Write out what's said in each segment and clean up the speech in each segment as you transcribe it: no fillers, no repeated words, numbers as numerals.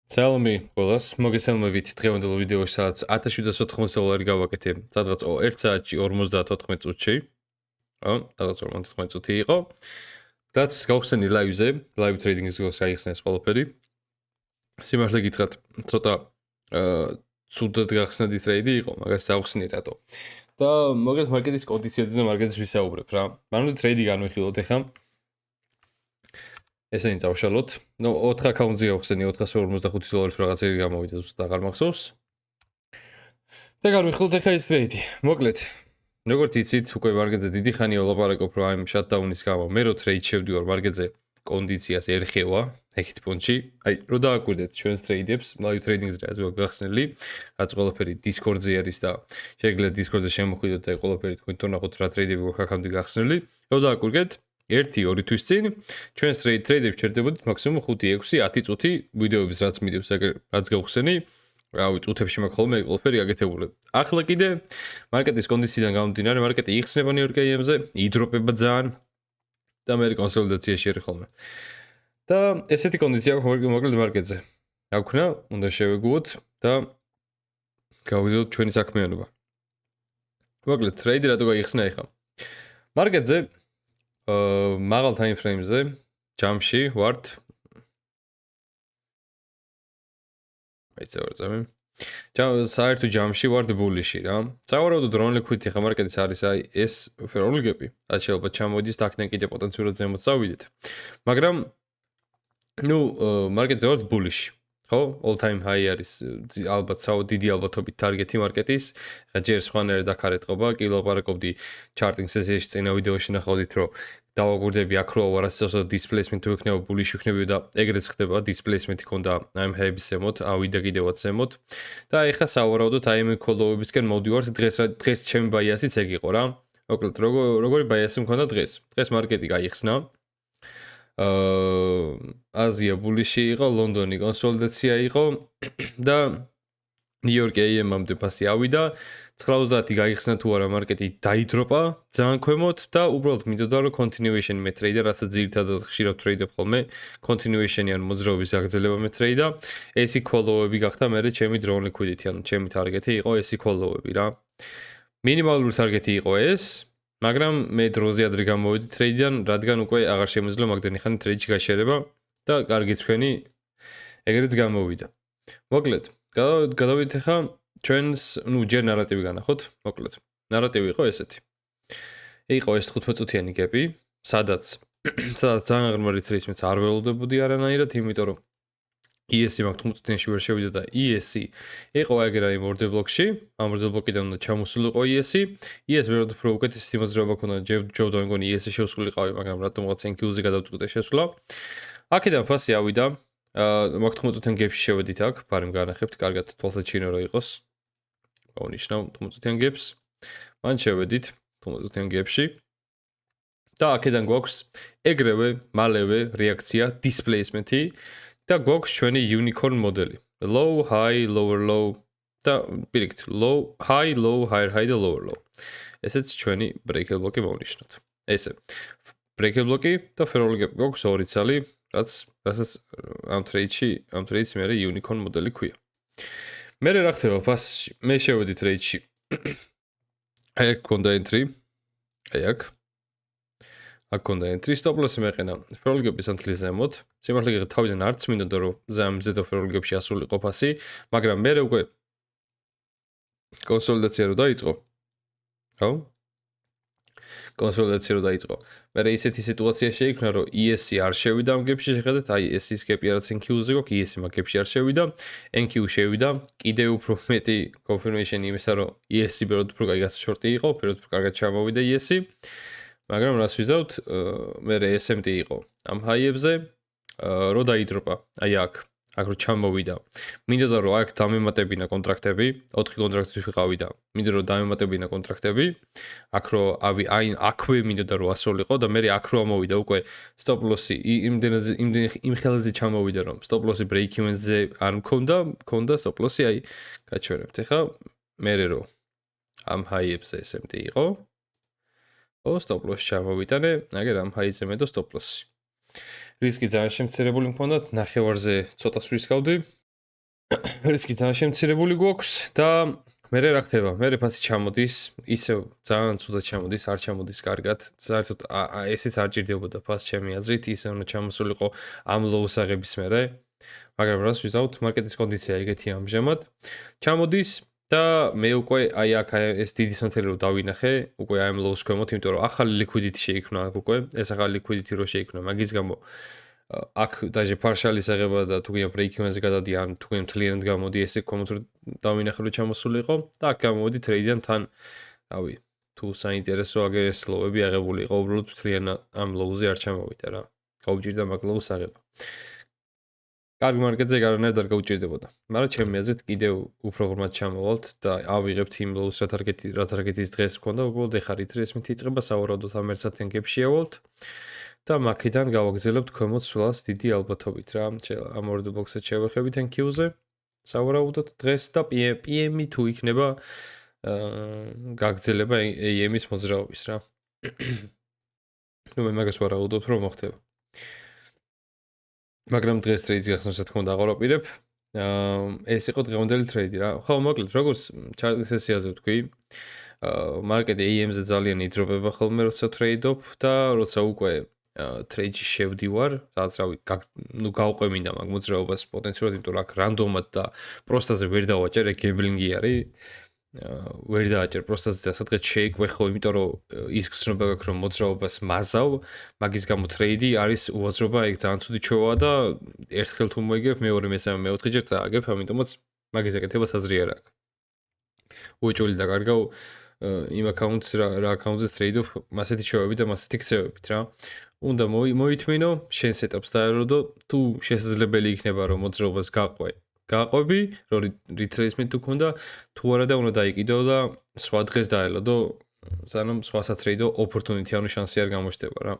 Salome, ყველას მოგესალმებით დღევანდელ ვიდეოში, სადაც $1780 გავაკეთე, სადღაც 1 საათში 54 წუთში. სადღაც 54 წუთი იყო. That's გავხსენი ლაივზე, live trading-ის გულს გაიხსნეს ყველაფერი. სიმართლე გითხრათ, ცოტა ცუდად გახსნადი ტრეიდი იყო, მაგას გავხსნი რატო. და მოგეთ მარკეტის კონდიციებზე და მარკეტის ვისაუბრებ რა. მანამდე ტრეიდი განვიხილოთ ახლა. ესენი წავშალოთ. 4 აკაუნტზე გავხსენი $455 რაღაცები გამოვიდა, ზუსტად აღარ მახსოვს. და განვიხილოთ ახლა ეს ტრეიდი. მოკლედ, როგორც იცით, უკვე მარკეტზე დიდი ხანია ვლაპარაკობ, რომ აი შატდაუნის გამო მე რო ტრეიდ შევდივარ მარკეტზე კონდიციას ერხევა, ეხით პონჩი. აი, რო დააკვირდეთ ჩვენს ტრეიდებს, live trading-ზე რაც გახსნილი, რაც ყველაფერი Discord-ზე არის და შეგიძლიათ Discord-ზე შემოხვიდეთ და ყველაფერი თქვენ თორნახოთ რა ტრეიდები გვაქვს აქამდე გახსნილი. რო დააკვირდეთ 1-2 თვის წინ ჩვენს ტრეიდებს ჩერდებოდით მაქსიმუმ 5-6-10 წუთი ვიდეოების რაც მიდევს, რაც გავხსენი, რავი, წუთებში მაქვს ხოლმე ყველაფერი აგეთებული. ახლა კიდე მარკეტის კონდიციიდან გამომდინარე, მარკეტი იხსნება New York AM-ზე, იდროპება ძალიან და მე კონსოლიდაციაში არის ხოლმე. და ესეთი კონდიცია აქვს მოკლედ მარკეტზე. აქვნა, უნდა შევეგუოთ და გავიზრდოთ ჩვენი საქმიანობა. მოკლედ, ტრეიდი რატო გაიხსნა ახლა? მარკეტზე მაღალ time frame-ზე ჯამში ვართ. აიცავარწამი. საერთო ჯამში ვართ ბულიში რა. სავარაუდოდ drone liquidity ხა მარკეტის არის აი ეს ფეროლგები. რაც შეიძლება ჩამოიდეს და აქედან კიდე პოტენციურად ზემოთ წავიდეთ. მაგრამ მარკეტზე ვართ ბულიში. ხო? All time high არის ალბათ დიდი ალბათობით ტარგეტი მარკეტის. ხა ჯერ სხვანაირად აქ არ ეტყობა, კი ვლაპარაკობდი charting session-ში წინა ვიდეოში ნახავდით, რომ დავაკვირდები აქ რო არასწორად displacement თუ იქნება ბულიში იქნება და ეგრეც ხდება displacement-ი ქონდა ამ ჰეების ზემოთ, ავიდა კიდევაც ზემოთ. და ეხლა სავარაუდოდ აი ამ კოლოვებისკენ მოვდივართ დღეს ჩემი ბაიასიც ეგ იყო რა. მოკლედ როგორი ბაიასი მქონდა დღეს? დღეს მარკეტი გაიხსნა. აზია ბულიში იყო, ლონდონი კონსოლიდაცია იყო და New York AM-მამდე ფასი ავიდა. 90 გაიხსნა თუ არა მარკეტი დაიდროპა ძალიან ქვემოთ და უბრალოდ მინდოდა რომ continuation მეტრეიდა, რასაც ძირითადად ხშირად ტრეიდებ ხოლმე, continuation-ი ან მოძრაობის აგრძელება მეტრეიდა. ესი კოლოვები გახდა მე ჩემი drone liquidity, ანუ ჩემი ტარგეტი იყო ესი კოლოვები რა. მინიმალური ტარგეტი იყო ეს, მაგრამ მე დროზე ადრე გამოვედი ტრეიდიდან, რადგან უკვე აღარ შემეძლო მაგდენი ხანი ტრეიდში გაშერება და კარგი თქვენი ეგრეც გამოვიდა. მოკლედ, გადავიდეთ ახლა ჩვენს, ჯერ ნარატივი განახოთ, მოკლედ. ნარატივი იყო ესეთი. იყო ეს 15 წუთიანი გეპი, სადაც ძალიან ღრმა ტრეისმეც არ ველოდებოდი არანაირად, იმიტომ რომ ESC მაგ 15 წუთიანში ვერ შევიდა და ESC იყო ეგრე აი order block-ში, ამ order block-იდან უნდა ჩამოსულიყო ESC. ESC ვეროდ უფრო უკეთესი მოძრაობა ქონდა, ჯობდა მეგონი ESC შევსულიყავი, მაგრამ რატომღაც NQ-ზე გადავწყვიტე შესვლა. აქედან ფასი ავიდა. მაგ 15 წუთიან გეპში შევედით აქ, ბარემ განახებთ, კარგად თვალსაჩინო რა იყოს. გავნიშნავ 15 წუთიან გეპს. მან შევედით 15 წუთიან გეპში. და აქედან გვაქვს ეგრევე, მალევე რეაქცია displacement-ი და გვაქვს ჩვენი unicorn მოდელი. Low, high, lower, low და პირიქით, low, high, low, higher, high და lower, low. ესეც ჩვენი breaker block-ი მოვნიშნოთ. ესე. breaker block-ი და ferrol gap გვაქვს ორი ცალი, რასაც ამ ტრეიდს მე unicorn მოდელი ქვია. მე რა ხდება ფასში? მე შევედი ტრეიდში. აი აქ კონდა entry. აი აქ. აქ კონდა entry, stop loss-ი მეყენა. ferrol gap-ის ანთლის ზემოთ. სიმართლე გითხრათ, თავიდან არც მინდოდა რომ ზამ ზედო ferrol gap-ში ასულიყო ფასი, მაგრამ მე უკვე კონსოლიდაცია რო დაიწყო. ხო? კონსოლიდაცია რო დაიწყო. მე ისეთი სიტუაცია შეიქმნა, რომ ESC არ შევიდა ამ გეპში, შეხედეთ, აი ESC-ის გეპი რაც NQ-ზე გვაქვს, ESC მაგ გეპში არ შევიდა, NQ შევიდა, კიდევ უფრო მეტი confirmation-ი იმისა, რომ ESC ბევრად უფრო კაი გასაშორტი იყო, ბევრად უფრო კარგად ჩამოვიდა ESC. მაგრამ რას ვიზავთ, მე SMT იყო ამ ჰაიებზე, რო დაიდროპა, აი აქ რო ჩამოვიდა. მინდოდა რომ აქ დამემატებინა კონტრაქტები, 4 კონტრაქტი ვიყავი და მინდოდა რომ დამემატებინა კონტრაქტები. აქ რო აქვე მინდოდა რომ ასულიყო და მე აქ რო ამოვიდა უკვე stop loss-ი იმ ხელზე ჩამოვიდა რომ stop loss-ი break even-ზე არ მქონდა stop loss-ი აი გაჩვენებთ. ეხლა მე რო ამ high-ებზე SMT იყო. stop loss ჩამოვიტანე, აგერ ამ high-ზე მე და stop loss-ი. რისკი ძალიან შემცირებული მქონდა, ნახევარზე ცოტას ვისკავდი. რისკი ძალიან შემცირებული გვაქვს და მე რა ხდება? მე ფასი ჩამოდის, ისევ ძალიან ცუდად ჩამოდის, არ ჩამოდის კარგად. საერთოდ ესეც არ ჭირდებოდა ფას ჩემი აზრით, ისე უნდა ჩამოსულიყო ამ low-ს აღების მერე. მაგრამ რას ვიზავთ, მარკეტის კონდიცია ეგეთი ამჟამად. ჩამოდის და მე უკვე აი აქ ეს დიდი სონთელი რო დავინახე, უკვე აი ამ low-ს ქვემოთ, იმიტომ რომ ახალი liquidity შეიქმნა აქ უკვე, ეს ახალი liquidity რო შეიქმნა, მაგის გამო აქ დაჟე partial-ის აღება და თუ გინდა break-even-ზე გადადი, ან თუ გინდა მთლიანად გამოდი, ესე ქვემოთ რო დავინახე რომ ჩამოსულიყო და აქ გამოვედი trade-დან თან, რავი, თუ საინტერესო აგერ ეს low-ები აღებული იყო, უბრალოდ მთლიანად ამ low-ზე არ ჩამოვიდა რა. გაუჭირდა მაგ low-ს აღება. კარგ მარკეტზე გარანაირად არ გაუჭირდებოდა. მაგრამ ჩემი აზრით კიდევ უფრო ღრმად ჩამოვალთ და ავიღებთ იმ low-ს რა target-ის დღეს მქონდა, უბრალოდ ეხა რითრეს მით იწყება სავარაუდოდ ამ 1 საათიან შეავალთ და მაქედან გავაგზავნებთ ქვემოთ სულას დიდი ალბათობით რა. ამ order box-ს შევეხებით NQ-ზე. სავარაუდოდ დღეს და PM-ი თუ იქნება გაგრძელება AM-ის მოძრაობის რა. ნუ მე მაგას ვარაუდობ რომ მოხდება. მაგრამ დღეს ტრეიდის გახსნას რა თქმა უნდა აღარ ეს იყო დღევანდელი ტრეიდი რა. ხო, მოკლედ, როგორც ჩარტის სესიაზე ვთქვი, მარკეტი AM-ზე ძალიან იდროპება ხოლმე, როცა ტრეიდობ და როცა უკვე ტრეიდში შევდივარ, სადაც რავი, ნუ გავყვე მინდა მაგ მოძრაობას პოტენციურად, იმიტომ რომ აქ რანდომად და პროსტაზე ვერ დავაჭერ, ეგ გემბლინგი არის. ვერ დააჭერ პროსტაზე და სადღაც შეიკვე ხო, იმიტომ რომ ის გრძნობა გაქვს რომ მოძრაობას მაზავ, მაგის გამო ტრეიდი არის უაზრობა, ეგ ძალიან ცუდი ჩვევაა და ერთხელ თუ მოიგებ, მეორე, მესამე, მეოთხეჯერ წააგებ, ამიტომაც მაგის აკეთებას აზრი არ აქვს. უეჭველი დაკარგავ იმ აკაუნტს რა აკაუნტზე ტრეიდობ, მასეთი ჩვევები და მასეთი ქცევებით რა. უნდა მოითმინო, შენ სეტაპს დაეროდო, თუ შესაძლებელი იქნება რომ მოძრაობას გაყვები, რომ retracement თუ ქონდა, თუ არა და უნდა დაიკიდო და სხვა დღეს დაელოდო, სანამ სხვა სატრეიდო opportunity, ანუ შანსი არ გამოჩნდება რა.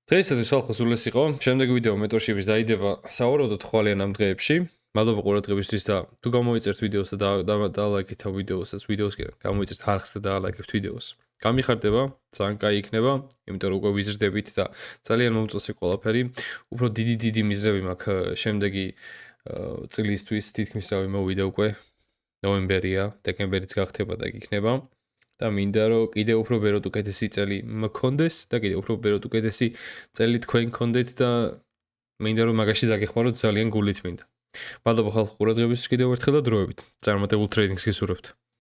დღეისათვის ხალხო ეს იყო. შემდეგი ვიდეო mentorship-ის დაიდება სავარაუდოდ ხვალიან ამ დღეებში. მადლობა ყურადღებისთვის და თუ გამოიწერთ ვიდეოს და დაალაიქეთ ამ ვიდეოსაც, გამოიწერთ არხს და დაალაიქებთ ვიდეოს. გამიხარდება, ძალიან კაი იქნება, იმიტომ რომ უკვე ვიზრდებით და ძალიან მომწონს ყველაფერი. უფრო დიდი მიზრები მაქვს შემდეგი წლისთვის, თითქმის რავი მოვიდა უკვე ნოემბერია, დეკემბერიც გახდება და იქნება. და მინდა რომ კიდე უფრო ბეროთ უკეთესი წელი მქონდეს და კიდე უფრო ბეროთ უკეთესი წელი თქვენ გქონდეთ და მინდა რომ მაგაში დაგეხმაროთ ძალიან გულით მინდა. მადლობა ხალხო ყურადღებისთვის კიდევ ერთხელ და დროებით. წარმატებულ ტრეიდინგს გისურვებთ.